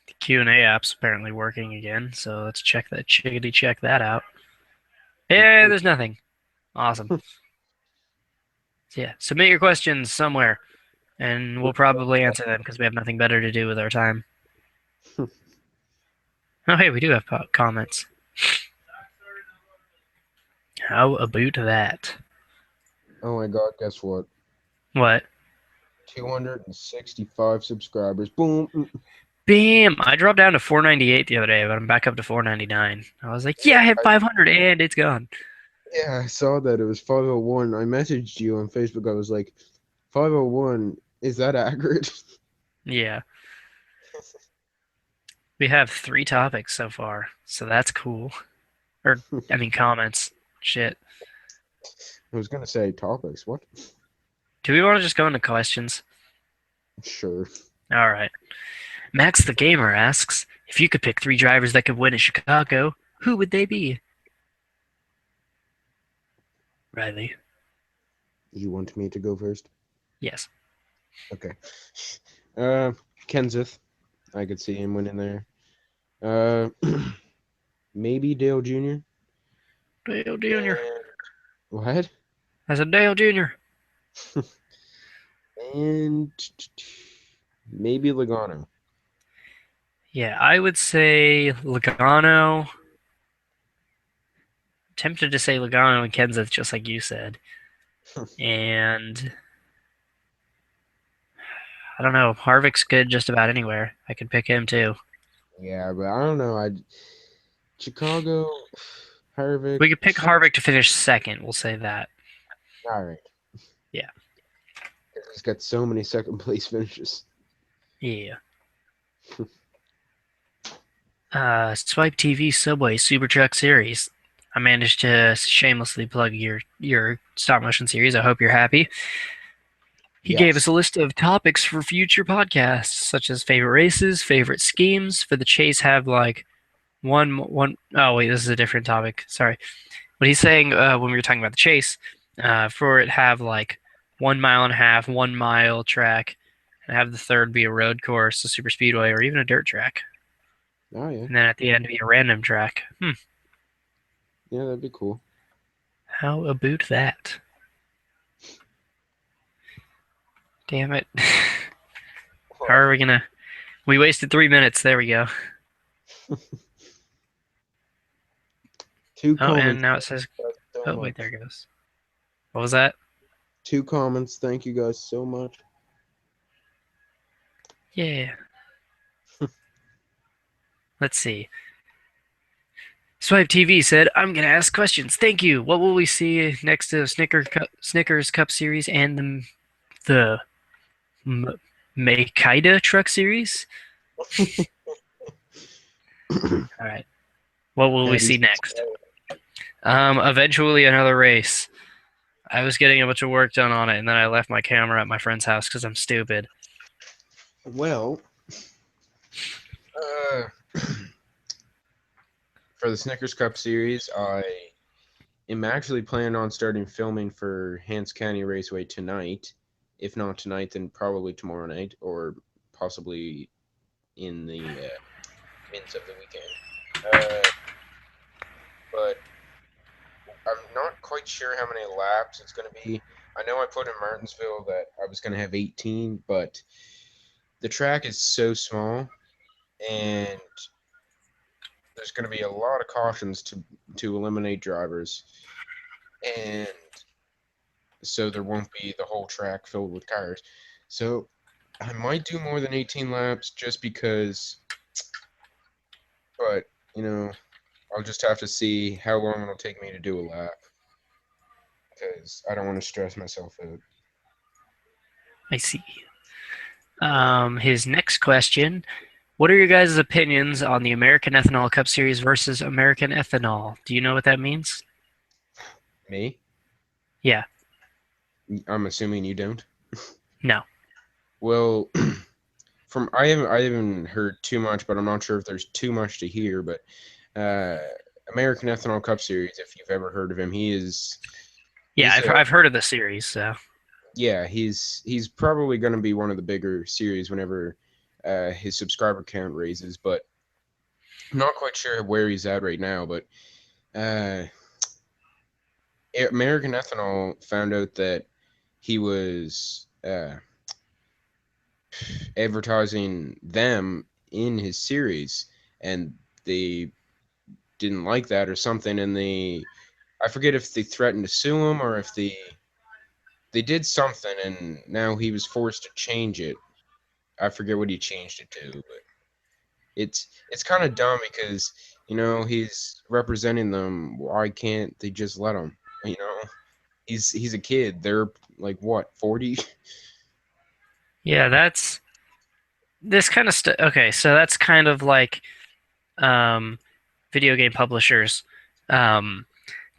The Q&A app's apparently working again, so let's check that out. Yeah, there's nothing. Awesome. So yeah, submit your questions somewhere, and we'll probably answer them because we have nothing better to do with our time. Oh, hey, we do have comments. How about that? Oh my god, guess what? What? 265 subscribers. Boom. Bam! I dropped down to 498 the other day, but I'm back up to 499. I was like, yeah, I hit I, 500 and it's gone. yeah, I saw that it was 501. I messaged you on Facebook. I was like, 501, is that accurate? Yeah, we have 3 topics so far, so that's cool. Or, I mean, comments. Shit. I was gonna say topics. What? Do we want to just go into questions? Sure. All right. Max the Gamer asks, if you could pick 3 drivers that could win in Chicago, who would they be? Riley. You want me to go first? Yes. Okay. Uh, Kenseth. I could see him winning there. Uh, maybe Dale Jr. Dale Jr. And what? I said Dale Jr. And maybe Logano. Yeah, I would say Logano. Tempted to say Logano and Kenseth, just like you said. And I don't know. Harvick's good just about anywhere. I could pick him too. Yeah, but I don't know. Chicago, Harvick. We could pick Harvick to finish second. We'll say that. All right. Yeah. He's got so many second place finishes. Yeah. Swipe TV Subway Super Truck Series. I managed to shamelessly plug your stop motion series. I hope you're happy. He gave us Yes. a list of topics for future podcasts, such as favorite races, favorite schemes. For the chase, have like one. Oh wait, this is a different topic. Sorry. What he's saying when we were talking about the chase, for it have like 1.5 miles, 1 mile track, and have the third be a road course, a super speedway, or even a dirt track, Oh yeah. and then at the end be a random track. Yeah, that'd be cool. How about that? Damn it. How What? are we gonna? We wasted 3 minutes. There we go. Two Oh, and comments. now it Thank says. you guys so Oh wait, there much. it goes. What was that? Two comments. Thank you guys so much. Yeah. Let's see. Swipe TV said, "I'm gonna ask questions. Thank you. What will we see next to Snickers Cup Series and the M- Makita Truck Series?" All right. What will we see Eddie's next? Eventually another race. I was getting a bunch of work done on it, and then I left my camera at my friend's house because I'm stupid. well. Uh, for the Snickers Cup series, I am actually planning on starting filming for Hants County Raceway tonight. If not tonight, then probably tomorrow night, or possibly in the mints of the weekend. But I'm not quite sure how many laps it's going to be. I know I put in Martinsville that I was going to have 18, but the track is so small, and there's going to be a lot of cautions to eliminate drivers, and so there won't be the whole track filled with cars. So I might do more than 18 laps just because, but I'll just have to see how long it'll take me to do a lap because I don't want to stress myself out. I see. His next question: what are your guys' opinions on the American Ethanol Cup Series versus American Ethanol? Do you know what that means? Me? Yeah. I'm assuming you don't. No. Well, from I haven't heard too much, but I'm not sure if there's too much to hear. But uh, American Ethanol Cup Series, if you've ever heard of him, Yeah, he's a I've heard of the series. So yeah, he's probably going to be one of the bigger series whenever his subscriber count raises. But I'm not quite sure where he's at right now. But uh, American Ethanol found out that he was advertising them in his series, and they didn't like that or something, and I forget if they threatened to sue him or if they did something, and now he was forced to change it. I forget what he changed it to, but it's kind of dumb because he's representing them. Why can't they just let him? You know, he's a kid. They're like what, 40? Yeah, that's this kind of stuff. Okay, so that's kind of like um, video game publishers um,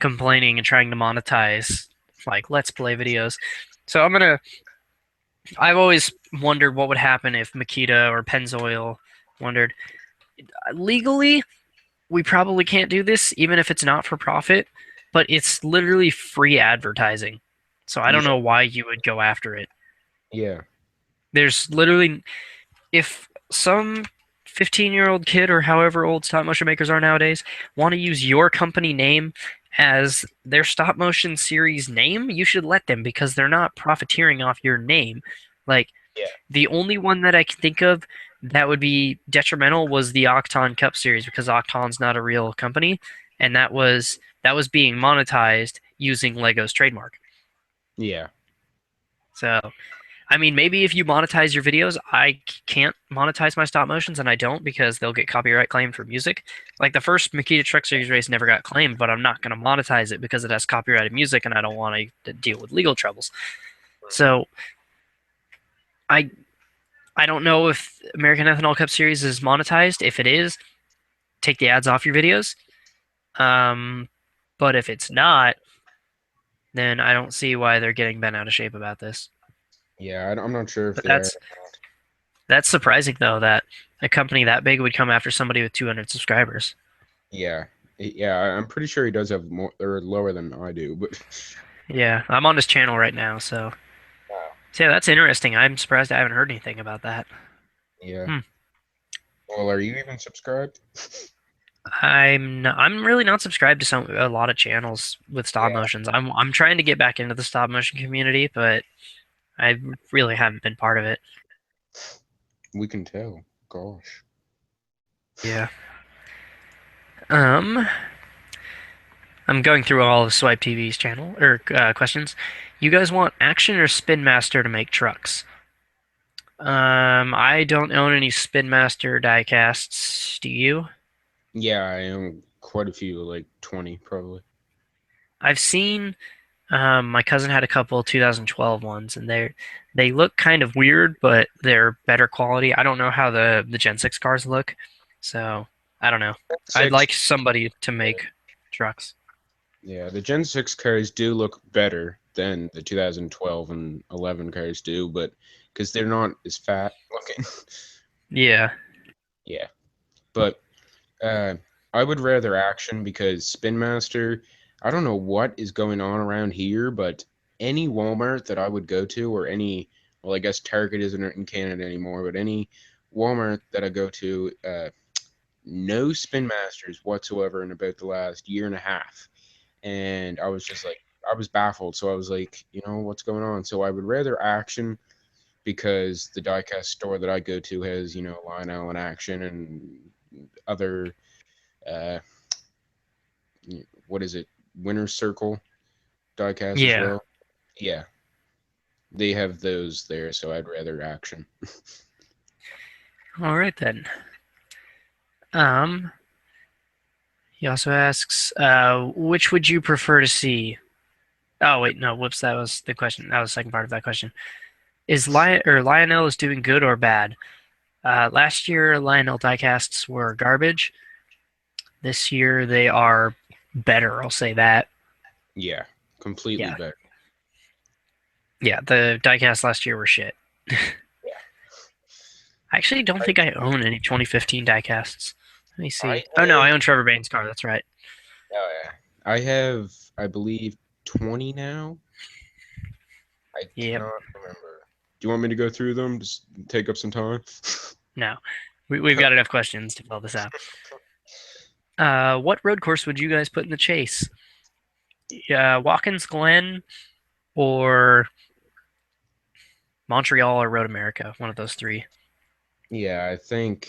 complaining and trying to monetize like let's play videos. So I've always wondered what would happen if Makita or Pennzoil wondered legally we probably can't do this even if it's not for profit, but it's literally free advertising. So I don't Yeah, know why you would go after it. yeah, There's literally if some 15-year-old kid or however old stop motion makers are nowadays want to use your company name as their stop motion series name, you should let them because they're not profiteering off your name. Like yeah, the only one that I can think of that would be detrimental was the Octon Cup series because Octon's not a real company, and that was being monetized using Lego's trademark. yeah, So I mean, maybe if you monetize your videos, I can't monetize my stop motions, and I don't because they'll get copyright claimed for music. Like the first Makita Truck Series race never got claimed, but I'm not going to monetize it because it has copyrighted music, and I don't want to deal with legal troubles. So I I don't know if American Ethanol Cup Series is monetized. If it is, take the ads off your videos. Um, but if it's not, then I don't see why they're getting bent out of shape about this. yeah. I'm not sure if But they are. that's surprising though that a company that big would come after somebody with 200 subscribers. Yeah, yeah. I'm pretty sure he does have more or lower than I do, but Yeah, I'm on his channel right now, wow. so yeah, that's interesting. I'm surprised I haven't heard anything about that. Yeah. Hmm. Well, are you even subscribed? I'm really not subscribed to a lot of channels with stop Yeah, motions. I'm trying to get back into the stop motion community, but I really haven't been part of it. we can tell. Gosh. Yeah. Um, I'm going through all of Swipe TV's channel or questions. You guys want Action or Spin Master to make trucks? I don't own any Spin Master diecasts. Do you? Yeah, I own quite a few, like 20 probably. I've seen my cousin had a couple 2012 ones, and they look kind of weird, but they're better quality. I don't know how the Gen 6 cars look, so I don't know. I'd Six. like somebody to make trucks. Yeah, the Gen 6 cars do look better than the 2012 and 11 cars do, but because they're not as fat looking. Yeah, Yeah, but uh, I would rather Action because Spin Master, I don't know what is going on around here, but any Walmart that I would go to, or any, well, I guess Target isn't in Canada anymore, but any Walmart that I go to, no Spin Masters whatsoever in about the last year and a half. And I was just like, I was baffled. So I was like, what's going on? So I would rather Action because the diecast store that I go to has, Lionel and Action and other, uh, what is it, Winner's Circle diecast as yeah. well. Yeah, they have those there, so I'd rather Action. All right then. He also asks, which would you prefer to see? Oh wait, no, whoops, that was the question. That was the second part of that question. Is Lionel is doing good or bad? Last year, Lionel diecasts were garbage. This year, they are better. I'll say that. Yeah, completely Yeah, better. yeah. The diecasts last year were shit. Yeah, I actually don't I, think I own any 2015 diecasts. Let me I see. Oh no, I have, own Trevor Bain's car. That's right. oh yeah, I have, I believe, 20 now. I Yep. cannot remember. Do you want me to go through them? Just take up some time. No, we've got enough questions to fill this out. What road course would you guys put in the chase? Watkins Glen or Montreal or Road America? One of those three. Yeah, I think,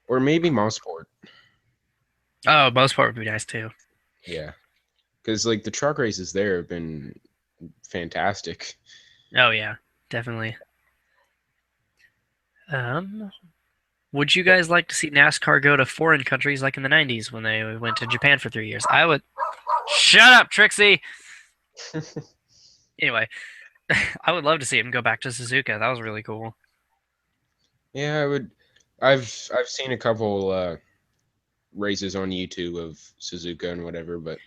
or maybe Mouseport. Oh, most part would be nice too. Yeah, because like the truck races there have been fantastic. Oh yeah, definitely. Um, would you But guys like to see NASCAR go to foreign countries like in the 90s when they went to Japan for 3 years? I would. Shut up, Trixie! Anyway, I would love to see him go back to Suzuka. That was really cool. yeah, I would. I've seen a couple races on YouTube of Suzuka and whatever, but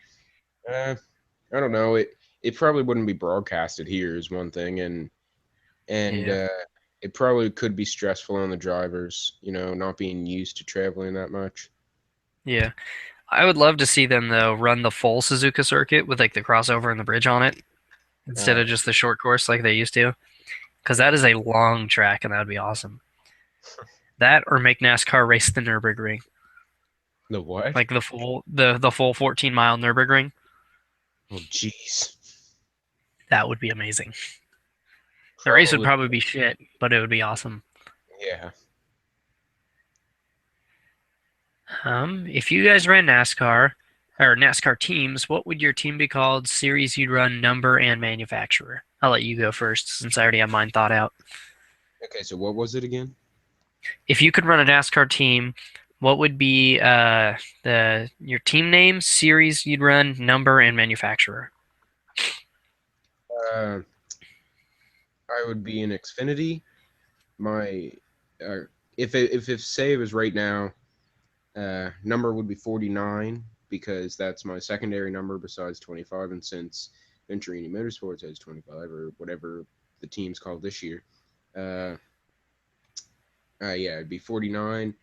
uh, I don't know. It probably wouldn't be broadcasted here is one thing, and Yeah. it probably could be stressful on the drivers, not being used to traveling that much. Yeah. I would love to see them though run the full Suzuka circuit with like the crossover and the bridge on it instead Uh, of just the short course like they used to. Because that is a long track and that would be awesome. That or make NASCAR race the Nürburgring, the what? like the full 14-mile Nürburgring. Oh, jeez. That would be amazing. The race would Probably, probably be shit, but it would be awesome. yeah. If you guys ran NASCAR or NASCAR teams, what would your team be called? Series you'd run, number, and manufacturer. I'll let you go first since I already have mine thought out. Okay, so what was it again? If you could run a NASCAR team, what would be the your team name, series you'd run, number, and manufacturer? Uh, I would be in Xfinity. My, uh, if say it was right now, number would be 49 because that's my secondary number besides 25, and since Venturini Motorsports has 25 or whatever the team's called this year, uh, yeah, it'd be 49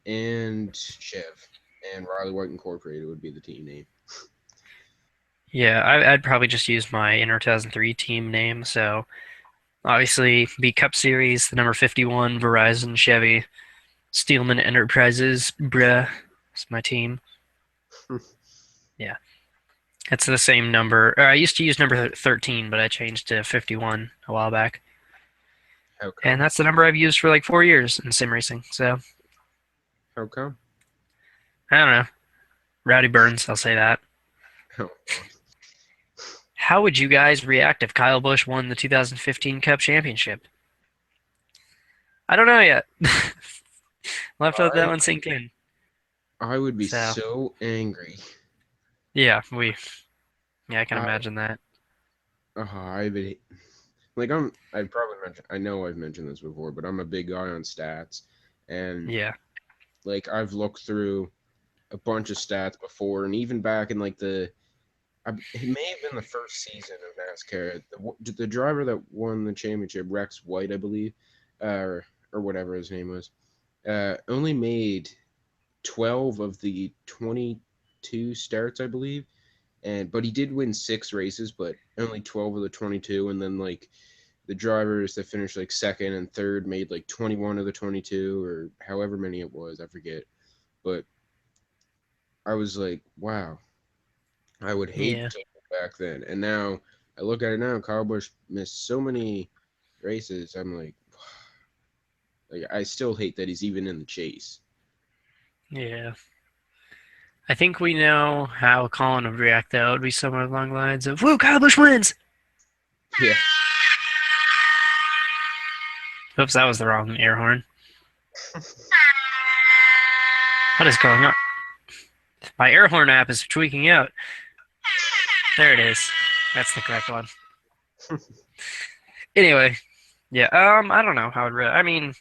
and Chev and Riley White Incorporated would be the team name. Yeah, I'd probably just use my Inter 2003 team name. So obviously, be Cup Series, the number 51, Verizon, Chevy, Steelman Enterprises, bruh, it's my team. Yeah, it's the same number. Or I used to use number 13, but I changed to 51 a while back. How And come? that's the number I've used for like 4 years in sim racing. So How come? I don't know. Rowdy Burns, I'll say that. Oh, God. How would you guys react if Kyle Busch won the 2015 Cup Championship? I don't know yet. We'll have to let that I one sink in. I would be So so angry. yeah, yeah, I can I imagine that. I would like I've probably mentioned I know I've mentioned this before, but I'm a big guy on stats, and Yeah, like I've looked through a bunch of stats before, and even back in like it may have been the first season of NASCAR. The driver that won the championship, Rex White, I believe, or whatever his name was, only made 12 of the 22 starts, I believe, and but he did win 6 races, but only 12 of the 22, and then like the drivers that finished like second and third made like 21 of the 22 or however many it was, I forget. But I was like, wow, I would hate yeah, to go back then. And now I look at it now, Kyle Busch missed so many races. I'm like I still hate that he's even in the chase. yeah. I think we know how Colin would react though. It would be somewhere along the lines of, "Woo, Kyle Busch wins!" Yeah. Oops, that was the wrong air horn. What is going on? My air horn app is tweaking out. There it is. That's the correct one. Anyway, yeah. I don't know how it. I mean,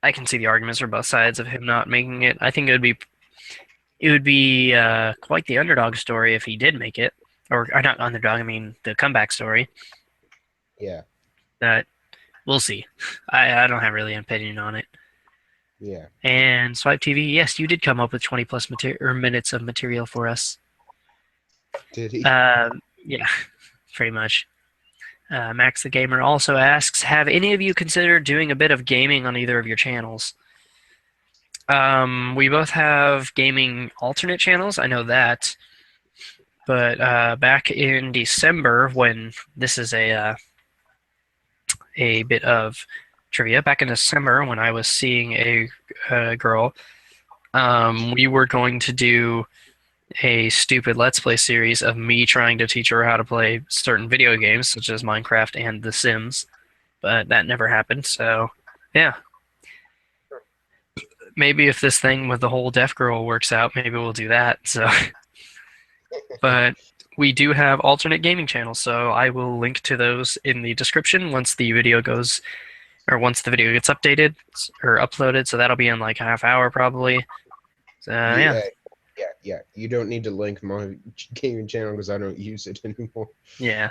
I can see the arguments for both sides of him not making it. I think it would be quite the underdog story if he did make it, or not underdog. I mean the comeback story. Yeah. That we'll see. I don't have really an opinion on it. Yeah. And Swipe TV, yes, you did come up with 20 plus minutes of material for us. Did he? Yeah, pretty much. Max the Gamer also asks, have any of you considered doing a bit of gaming on either of your channels? We both have gaming alternate channels. I know that. But back in December, when this is a bit of trivia, back in December when I was seeing a girl We were going to do a stupid Let's Play series of me trying to teach her how to play certain video games, such as Minecraft and The Sims, but that never happened. So, yeah, maybe if this thing with the whole deaf girl works out, maybe we'll do that. So, but we do have alternate gaming channels, so I will link to those in the description once the video goes, or once the video gets updated or uploaded. So that'll be in like half hour probably. So, yeah, Yeah, yeah. You don't need to link my gaming channel because I don't use it anymore. yeah.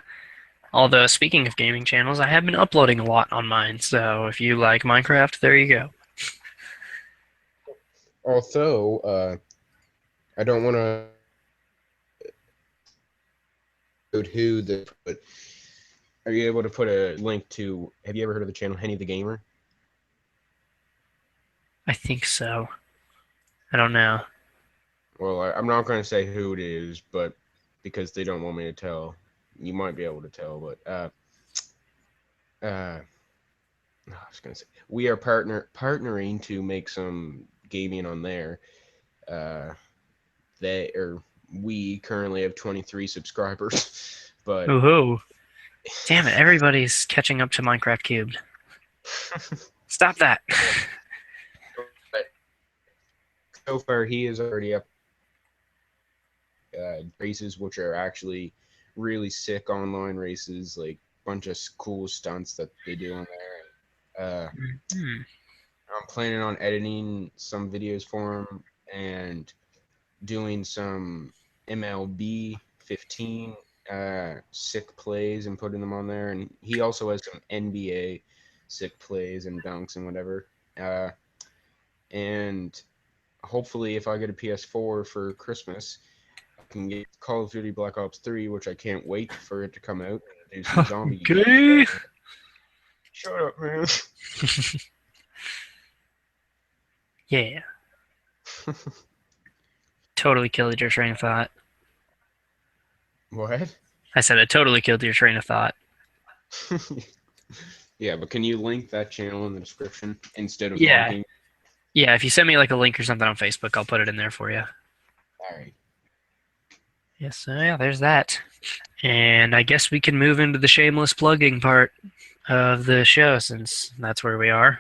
Although speaking of gaming channels, I have been uploading a lot on mine. So if you like Minecraft, there you go. Although, I don't want to who the but are you able to put a link to? Have you ever heard of the channel Hennie The Gamer? I think so. I don't know. Well, I'm not going to say who it is, but because they don't want me to tell, you might be able to tell. But uh, I was going to say we are partnering to make some gaming on there. Uh, they or we currently have 23 subscribers, but Ooh, damn it! Everybody's catching up to Minecraft Cubed. Stop that. but so far he is already up races, which are actually really sick online races, like bunch of cool stunts that they do on there. Hmm. I'm planning on editing some videos for him and doing some MLB 15 sick plays and putting them on there. And he also has some NBA sick plays and dunks and whatever. Uh, and hopefully, if I get a PS4 for Christmas, I can get Call of Duty Black Ops 3, which I can't wait for it to come out and do some zombie. Okay. Shut up, man. Yeah, totally killed your train of thought. What? I said it totally killed your train of thought. Yeah, but can you link that channel in the description instead of my Yeah, game? yeah. If you send me like a link or something on Facebook, I'll put it in there for you. All right. Yes, so yeah, there's that. And I guess we can move into the shameless plugging part of the show since that's where we are.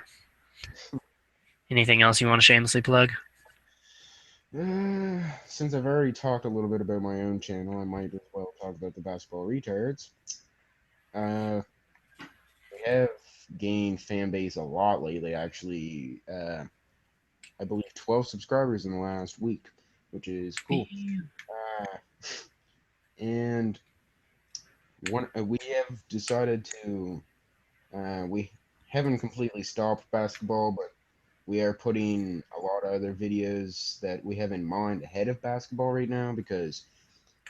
Anything else you want to shamelessly plug? Since I've already talked a little bit about my own channel, I might as well talk about the basketball retards. Uh, we have gained fan base a lot lately. Actually, I believe 12 subscribers in the last week, which is cool. Uh, and we have decided to we haven't completely stopped basketball, but we are putting a lot of other videos that we have in mind ahead of basketball right now because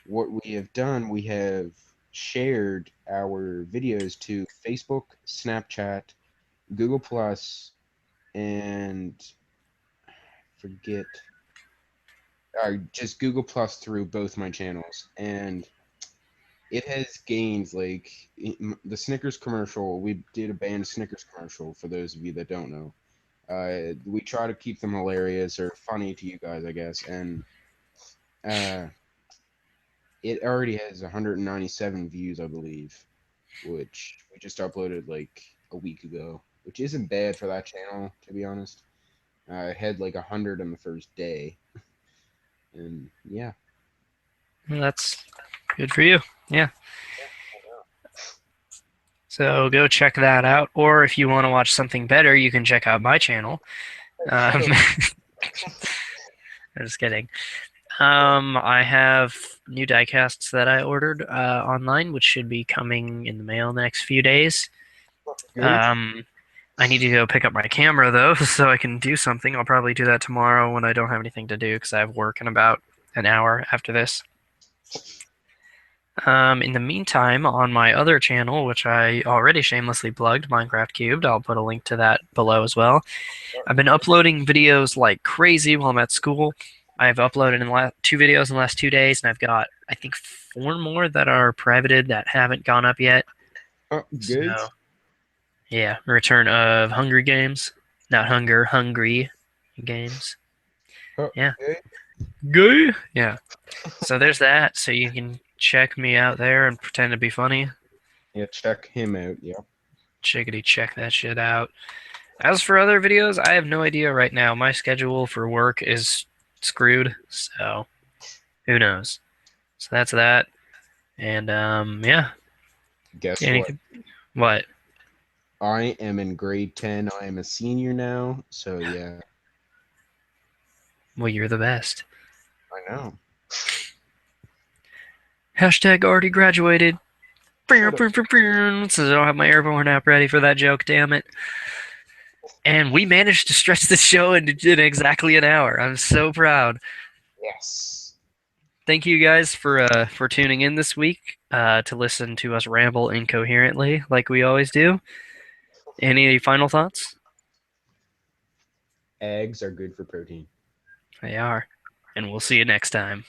what we have done, we have shared our videos to Facebook, Snapchat, Google Plus, and forget just Google Plus through both my channels, and it has gained like the Snickers commercial. We did a banned Snickers commercial for those of you that don't know. We try to keep them hilarious or funny to you guys, I guess, and uh, it already has 197 views, I believe, which we just uploaded like a week ago, which isn't bad for that channel, to be honest. It had like 100 on the first day, and yeah. Well, that's good for you. Yeah. So go check that out. Or if you want to watch something better, you can check out my channel. Shut Um, up. I'm just kidding. I have new diecasts that I ordered online, which should be coming in the mail in the next few days. Good. Um, I need to go pick up my camera though, so I can do something. I'll probably do that tomorrow when I don't have anything to do because I have work in about an hour after this. In the meantime, on my other channel, which I already shamelessly plugged, Minecraft Cubed, I'll put a link to that below as well. I've been uploading videos like crazy while I'm at school. I've uploaded two videos in the last 2 days, and I've got, I think, four more that are privated that haven't gone up yet. Oh, good. So, yeah, Return of Hungry Games. Not Hunger, Hungry Games. Yeah. Okay. Gay. Yeah. So there's that. So you can check me out there and pretend to be funny. Yeah, check him out. Yeah. Chickadee, check that shit out. As for other videos, I have no idea right now. My schedule for work is screwed, so who knows? So that's that. And yeah. Guess what? Anything? What? I am in grade 10. I am a senior now. So yeah, Well, you're the best. I know. Hashtag already graduated. So I Shut up. don't have my airborne app ready for that joke. Damn it! And we managed to stretch the show in exactly an hour. I'm so proud. Yes. Thank you guys for tuning in this week to listen to us ramble incoherently like we always do. Any final thoughts? Eggs are good for protein. They are. And we'll see you next time.